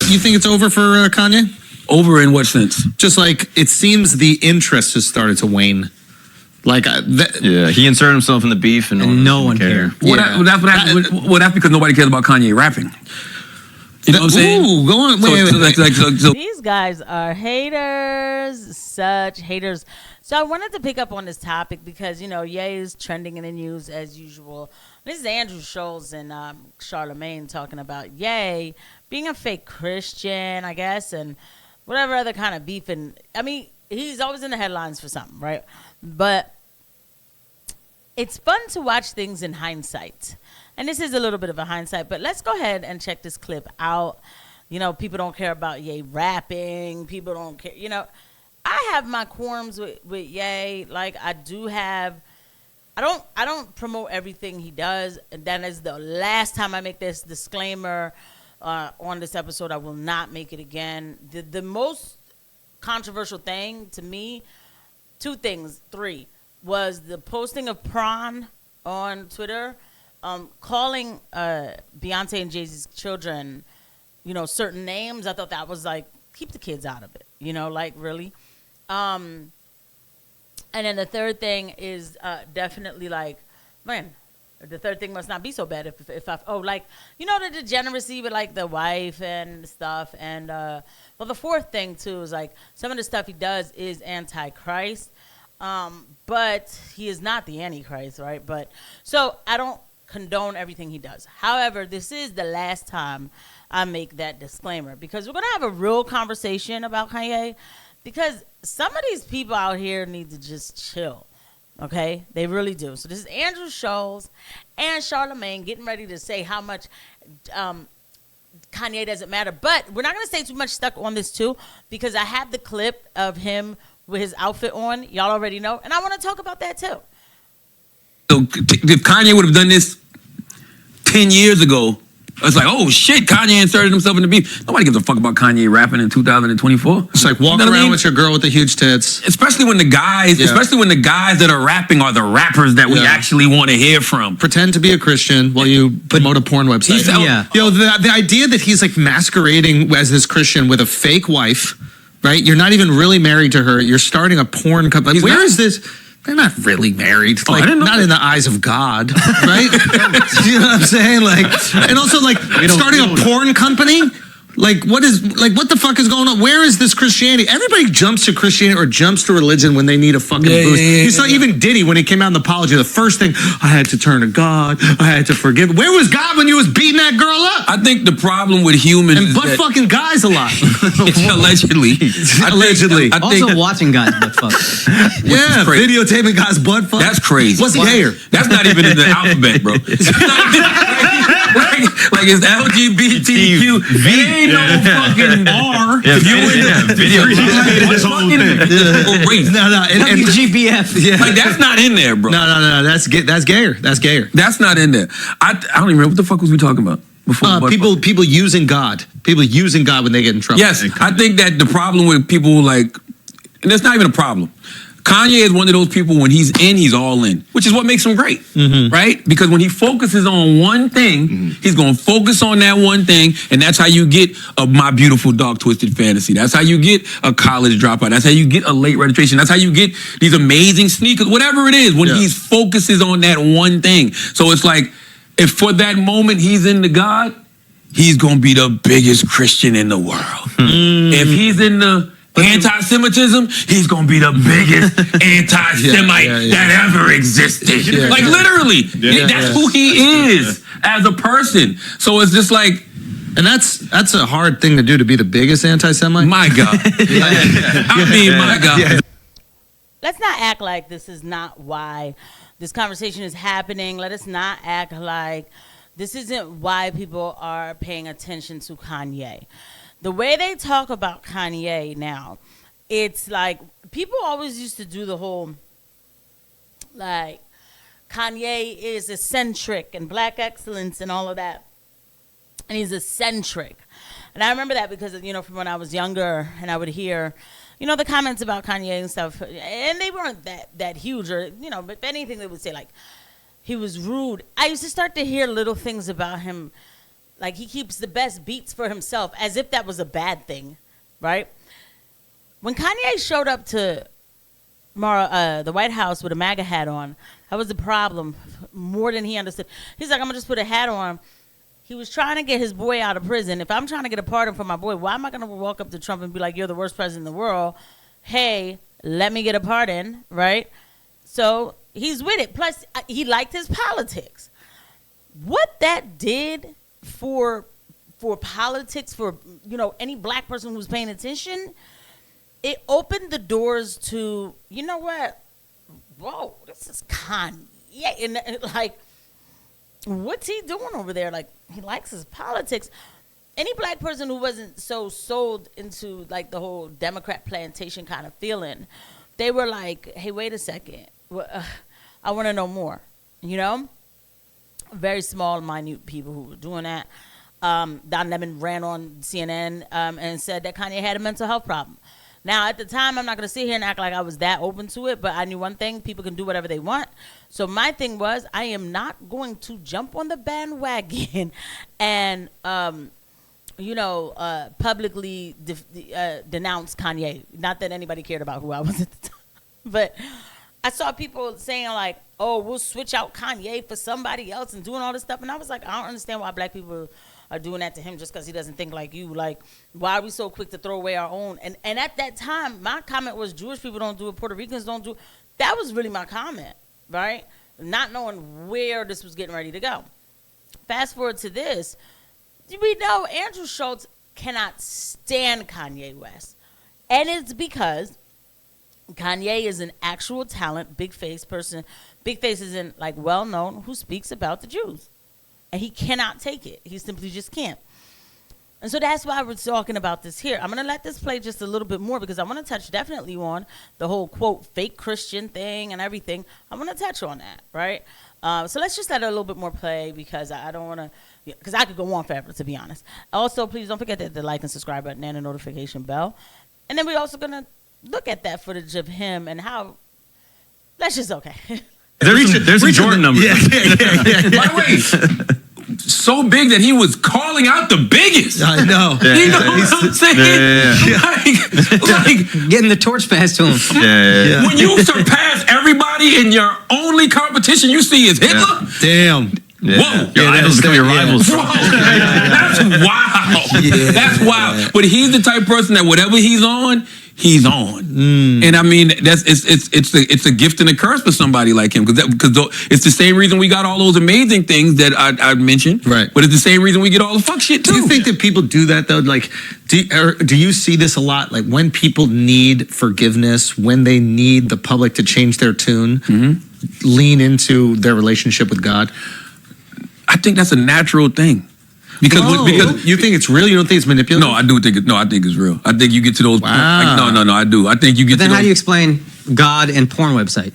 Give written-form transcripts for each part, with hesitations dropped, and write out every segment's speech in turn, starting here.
You think it's over for Kanye? Over in what sense? Just like it seems the interest has started to wane. Like he inserted himself in the beef, and no one cared. That's because nobody cares about Kanye rapping. You know what I'm saying? Ooh, go on. Wait. These guys are haters, such haters. So I wanted to pick up on this topic because, Ye is trending in the news as usual. This is Andrew Schulz and Charlamagne talking about Ye being a fake Christian, I guess, and whatever other kind of beef. And I mean, he's always in the headlines for something, right? But it's fun to watch things in hindsight. And this is a little bit of a hindsight, but let's go ahead and check this clip out. People don't care about Ye rapping. People don't care. I have my qualms with Ye. Like, I don't promote everything he does. And that is the last time I make this disclaimer on this episode. I will not make it again. The most controversial thing to me, three, was the posting of Prawn on Twitter, calling Beyonce and Jay-Z's children, certain names. I thought that was like, keep the kids out of it, like really. And then the third thing is definitely like, man, the third thing must not be so bad if I, the degeneracy with like the wife and stuff. And the fourth thing too is like some of the stuff he does is anti-Christ, but he is not the Antichrist, right? But so I don't condone everything he does. However, this is the last time I make that disclaimer because we're gonna have a real conversation about Kanye. Because some of these people out here need to just chill, okay? They really do. So this is Andrew Schulz and Charlamagne getting ready to say how much Kanye doesn't matter. But we're not going to stay too much stuck on this, too, because I have the clip of him with his outfit on. Y'all already know. And I want to talk about that, too. So if Kanye would have done this 10 years ago, it's like, oh shit, Kanye inserted himself in the beef. Nobody gives a fuck about Kanye rapping in 2024. It's like walk around with your girl with the huge tits. Especially when the guys that are rapping are the rappers that we actually want to hear from. Pretend to be a Christian while you promote a porn website. The idea that he's like masquerading as this Christian with a fake wife, right? You're not even really married to her. You're starting a porn company. Where is this? They're not really married. Like, not in the eyes of God, right? You know what I'm saying? Like, and also like starting a porn company. Like, what the fuck is going on? Where is this Christianity? Everybody jumps to Christianity or jumps to religion when they need a fucking boost. You saw even Diddy when he came out in the apology, the first thing, I had to turn to God. I had to forgive. Where was God when you was beating that girl up? I think the problem with humans and butt fucking guys a lot. Allegedly. I think watching guys butt fuck. Yeah, videotaping guys butt fuck. That's crazy. What's hair? That's not even in the alphabet, bro. Like it's LGBTQ. Ain't no fucking R. If you in the video, and GBF. Yeah. Like that's not in there, bro. No. That's gayer. That's gayer. That's not in there. I don't even remember what the fuck was we talking about before. People using God. People using God when they get in trouble. Yes, I think that the problem with people like, and that's not even a problem. Kanye is one of those people when he's in, he's all in, which is what makes him great, right? Because when he focuses on one thing, he's going to focus on that one thing, and that's how you get a My Beautiful Dark Twisted Fantasy. That's how you get a college dropout. That's how you get a late registration. That's how you get these amazing sneakers, whatever it is, when he focuses on that one thing. So it's like, if for that moment he's into God, he's going to be the biggest Christian in the world. If he's in the anti-Semitism, he's gonna be the biggest anti-Semite that ever existed. Like literally, that's who he is as a person. So it's just like, and that's a hard thing to do, to be the biggest anti-Semite. My God, I mean, my God. Let's not act like this is not why this conversation is happening. Let us not act like this isn't why people are paying attention to Kanye. The way they talk about Kanye now, it's like people always used to do the whole, like, Kanye is eccentric and black excellence and all of that. And he's eccentric. And I remember that because, from when I was younger and I would hear, the comments about Kanye and stuff. And they weren't that huge or, but if anything, they would say, like, he was rude. I used to start to hear little things about him Like, he keeps the best beats for himself, as if that was a bad thing, right? When Kanye showed up to the White House with a MAGA hat on, that was the problem more than he understood. He's like, I'm going to just put a hat on. He was trying to get his boy out of prison. If I'm trying to get a pardon for my boy, why am I going to walk up to Trump and be like, you're the worst president in the world? Hey, let me get a pardon, right? So he's with it. Plus, he liked his politics. What that did for politics, for, any black person who's paying attention, it opened the doors to, you know what? Whoa, this is Kanye. And like, what's he doing over there? Like, he likes his politics. Any black person who wasn't so sold into like the whole Democrat plantation kind of feeling, they were like, hey, wait a second. I want to know more, Very small, minute people who were doing that. Don Lemon ran on CNN and said that Kanye had a mental health problem. Now, at the time, I'm not going to sit here and act like I was that open to it, but I knew one thing: people can do whatever they want. So my thing was, I am not going to jump on the bandwagon and, publicly denounce Kanye. Not that anybody cared about who I was at the time, but I saw people saying like, oh, we'll switch out Kanye for somebody else and doing all this stuff. And I was like, I don't understand why black people are doing that to him just because he doesn't think like you. Like, why are we so quick to throw away our own? And at that time, my comment was Jewish people don't do it, Puerto Ricans don't do it. That was really my comment, right? Not knowing where this was getting ready to go. Fast forward to this, we know Andrew Schulz cannot stand Kanye West. And it's because Kanye is an actual talent, big face person. Big face isn't like well known, who speaks about the Jews. And he cannot take it. He simply just can't. And so that's why we're talking about this here. I'm going to let this play just a little bit more because I want to touch definitely on the whole, quote, fake Christian thing and everything. I'm going to touch on that, right? So let's just let it a little bit more play because I don't want to, because I could go on forever, to be honest. Also, please don't forget the like and subscribe button and the notification bell. And then we're also going to look at that footage of him and how, that's just okay. There's a Jordan number. Yeah. By the way, so big that he was calling out the biggest. I know. You know what I'm saying? Like getting the torch passed to him. When you surpass everybody and your only competition you see is Hitler. Damn. Whoa. Your idols become your rivals. That's wild. That's wild. But he's the type of person that whatever he's on, he's on. And I mean, it's a gift and a curse for somebody like him because it's the same reason we got all those amazing things that I mentioned. Right. But it's the same reason we get all the fuck shit too. Do you think that people do that though? Like, do you see this a lot? Like when people need forgiveness, when they need the public to change their tune, lean into their relationship with God? I think that's a natural thing. Because you think it's real? You don't think it's manipulative? No, I do think I think it's real. I think you get to those points. Wow. No, I do. I think you get but then to how do you explain God and porn website?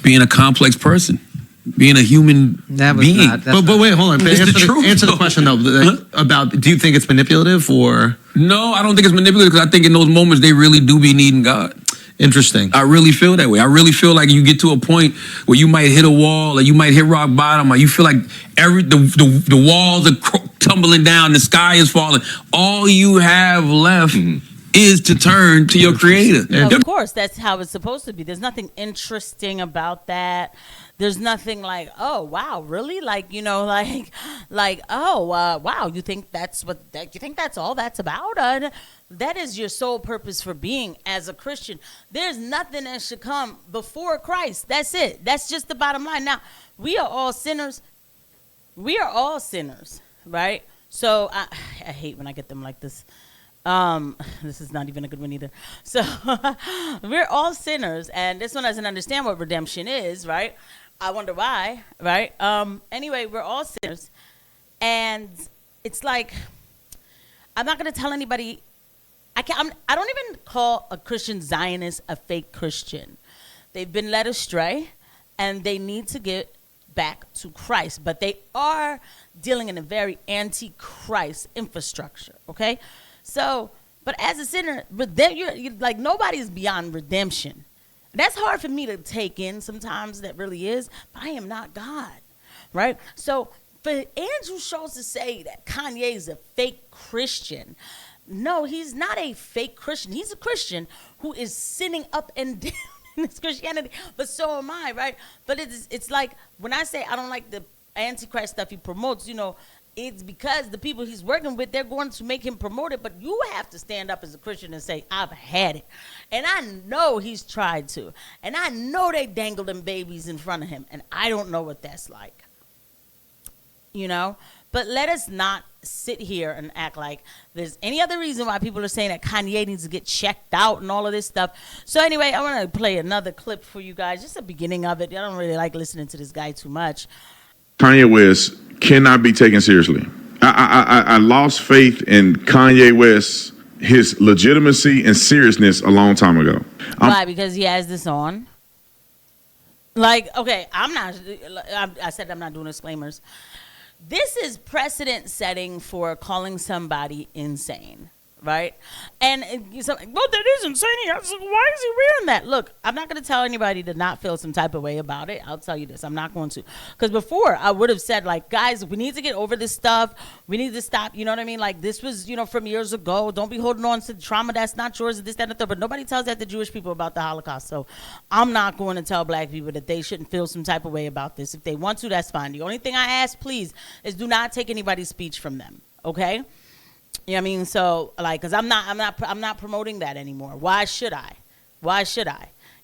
Being a complex person. Being a human being. But wait, hold on. Answer the question though about do you think it's manipulative or? No, I don't think it's manipulative because I think in those moments they really do be needing God. Interesting. I really feel that way. I really feel like you get to a point where you might hit a wall or you might hit rock bottom or you feel like the walls are tumbling down, the sky is falling. All you have left is to turn to your creator. Of course, that's how it's supposed to be. There's nothing interesting about that. There's nothing like, oh wow, really? Like, wow, you think that's all that's about? That is your sole purpose for being as a Christian. There's nothing that should come before Christ. That's it. That's just the bottom line. Now, we are all sinners. We are all sinners, right? So I hate when I get them like this. This is not even a good one either. So we're all sinners, and this one doesn't understand what redemption is, right? I wonder why, right? Anyway, we're all sinners, and it's like I'm not going to tell anybody. I don't even call a Christian Zionist a fake Christian. They've been led astray, and they need to get back to Christ. But they are dealing in a very anti-Christ infrastructure, okay? So, but as a sinner, you're like nobody's beyond redemption. That's hard for me to take in sometimes, that really is, but I am not God, right? So for Andrew Schulz to say that Kanye is a fake Christian, no, he's not a fake Christian. He's a Christian who is sinning up and down in his Christianity. But so am I, right? But it's like when I say I don't like the Antichrist stuff he promotes, it's because the people he's working with, they're going to make him promote it. But you have to stand up as a Christian and say, I've had it. And I know he's tried to. And I know they dangle them babies in front of him. And I don't know what that's like. But let us not sit here and act like there's any other reason why people are saying that Kanye needs to get checked out and all of this stuff. So anyway, I want to play another clip for you guys, just the beginning of it. I don't really like listening to this guy too much. Kanye West cannot be taken seriously. I lost faith in Kanye West, his legitimacy and seriousness a long time ago. Why? Because he has this on. Like, okay, I said I'm not doing disclaimers. This is precedent setting for calling somebody insane, right? And so, well, that is insane. I was like, why is he wearing that? Look, I'm not going to tell anybody to not feel some type of way about it. I'll tell you this. I'm not going to. Because before, I would have said, like, guys, we need to get over this stuff. We need to stop. You know what I mean? Like, this was, from years ago. Don't be holding on to trauma that's not yours, this, that, and the third. But nobody tells that to Jewish people about the Holocaust. So I'm not going to tell black people that they shouldn't feel some type of way about this. If they want to, that's fine. The only thing I ask, please, is do not take anybody's speech from them. Okay? You know what I mean? So, like, because I'm not promoting that anymore. Why should I?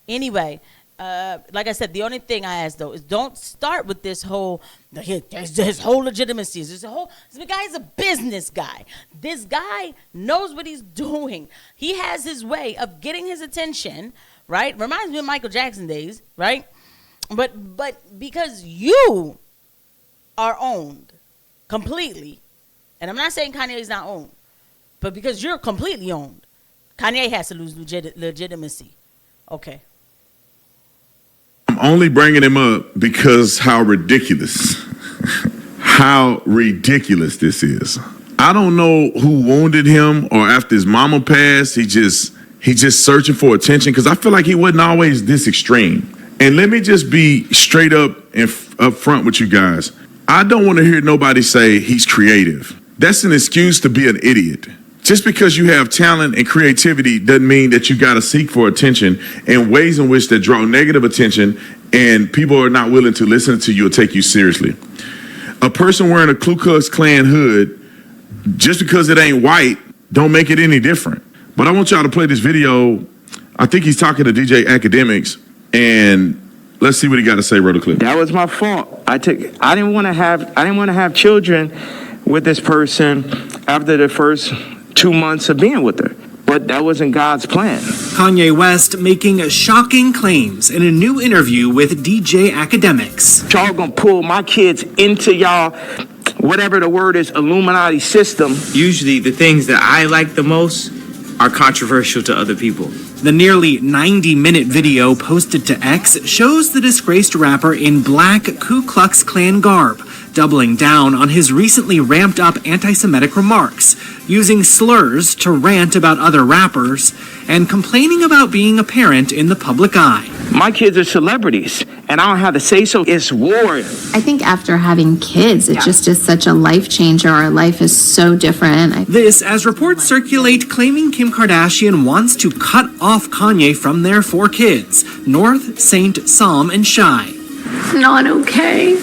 Anyway, like I said, the only thing I ask, though, is don't start with this whole legitimacy. This guy is a business guy. This guy knows what he's doing. He has his way of getting his attention, right? Reminds me of Michael Jackson days, right? But because you are owned completely, and I'm not saying Kanye is not owned, but because you're completely owned, Kanye has to lose legitimacy. Okay. I'm only bringing him up because how ridiculous this is. I don't know who wounded him, or after his mama passed, he just searching for attention, because I feel like he wasn't always this extreme. And let me just be straight up and up front with you guys. I don't want to hear nobody say he's creative. That's an excuse to be an idiot. Just because you have talent and creativity doesn't mean that you got to seek for attention in ways in which that draw negative attention, and people are not willing to listen to you or take you seriously. A person wearing a Ku Klux Klan hood, just because it ain't white, don't make it any different. But I want y'all to play this video. I think he's talking to DJ Academics, and let's see what he got to say. Roll the clip. That was my fault. I didn't want to have children with this person after the first 2 months of being with her. But that wasn't God's plan. Kanye West making shocking claims in a new interview with DJ Academics. Y'all gonna pull my kids into y'all, whatever the word is, Illuminati system. Usually the things that I like the most are controversial to other people. The nearly 90-minute video posted to X shows the disgraced rapper in black Ku Klux Klan garb, doubling down on his recently ramped-up anti-Semitic remarks, using slurs to rant about other rappers, and complaining about being a parent in the public eye. My kids are celebrities, and I don't have to say so. It's war. I think after having kids, it just is such a life changer. Our life is so different. This as reports circulate claiming Kim Kardashian wants to cut off Kanye from their 4 kids, North, Saint, Psalm, and Shy. It's not okay.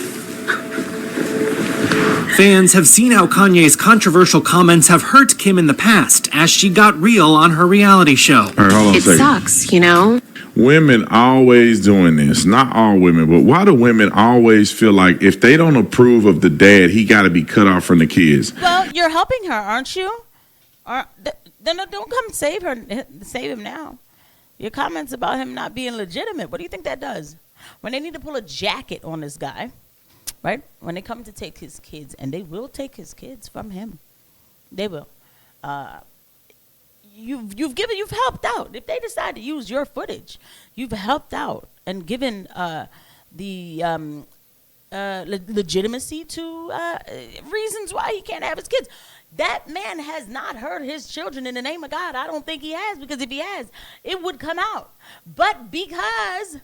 Fans have seen how Kanye's controversial comments have hurt Kim in the past as she got real on her reality show. All right, hold on a second. Sucks, you know? Women always doing this. Not all women, but why do women always feel like if they don't approve of the dad, he got to be cut off from the kids? Well, you're helping her, aren't you? Then don't come save him now. Your comments about him not being legitimate, what do you think that does? When they need to pull a jacket on this guy, right? When they come to take his kids, and they will take his kids from him. They will. You've helped out. If they decide to use your footage, you've helped out and given the legitimacy to reasons why he can't have his kids. That man has not hurt his children in the name of God. I don't think he has, because if he has, it would come out. But because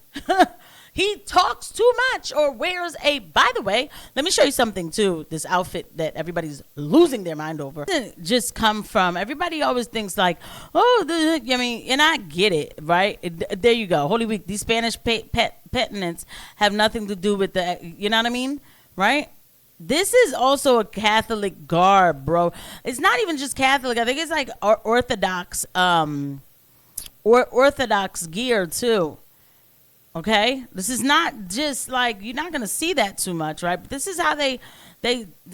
he talks too much or wears a, by the way, let me show you something too, this outfit that everybody's losing their mind over. It doesn't just come from, everybody always thinks like, I mean, and I get it, right? There you go. Holy Week, these Spanish penitents have nothing to do with the, you know what I mean? Right? This is also a Catholic garb, bro. It's not even just Catholic. I think it's like Orthodox, Orthodox gear too. Okay, this is not just like, you're not gonna see that too much, right? But this is how they.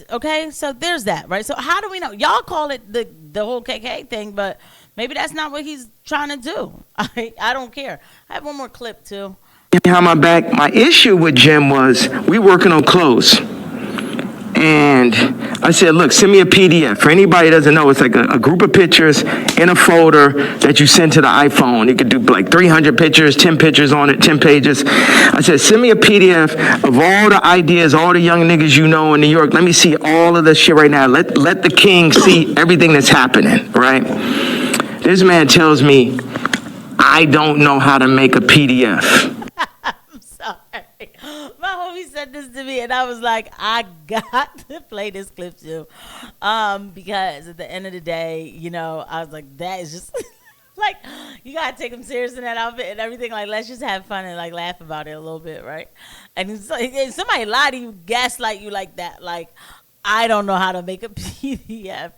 Okay, so there's that, right? So how do we know? Y'all call it the whole KK thing, but maybe that's not what he's trying to do. I don't care. I have one more clip too. Behind my back, my issue with Jim was we working on clothes. And I said, look, send me a PDF. For anybody that doesn't know, it's like a group of pictures in a folder that you send to the iPhone. You could do like 300 pictures, 10 pictures on it, 10 pages. I said, send me a PDF of all the ideas, all the young niggas you know in New York. Let me see all of this shit right now. Let the king see everything that's happening, right? This man tells me, I don't know how to make a PDF. He said this to me, and I was like, I got to play this clip too, because at the end of the day, you know, I was like, that is just like, you gotta take him serious in that outfit and everything. Like, let's just have fun and like laugh about it a little bit, right? And somebody lie to you, gaslight you like that, like, I don't know how to make a PDF.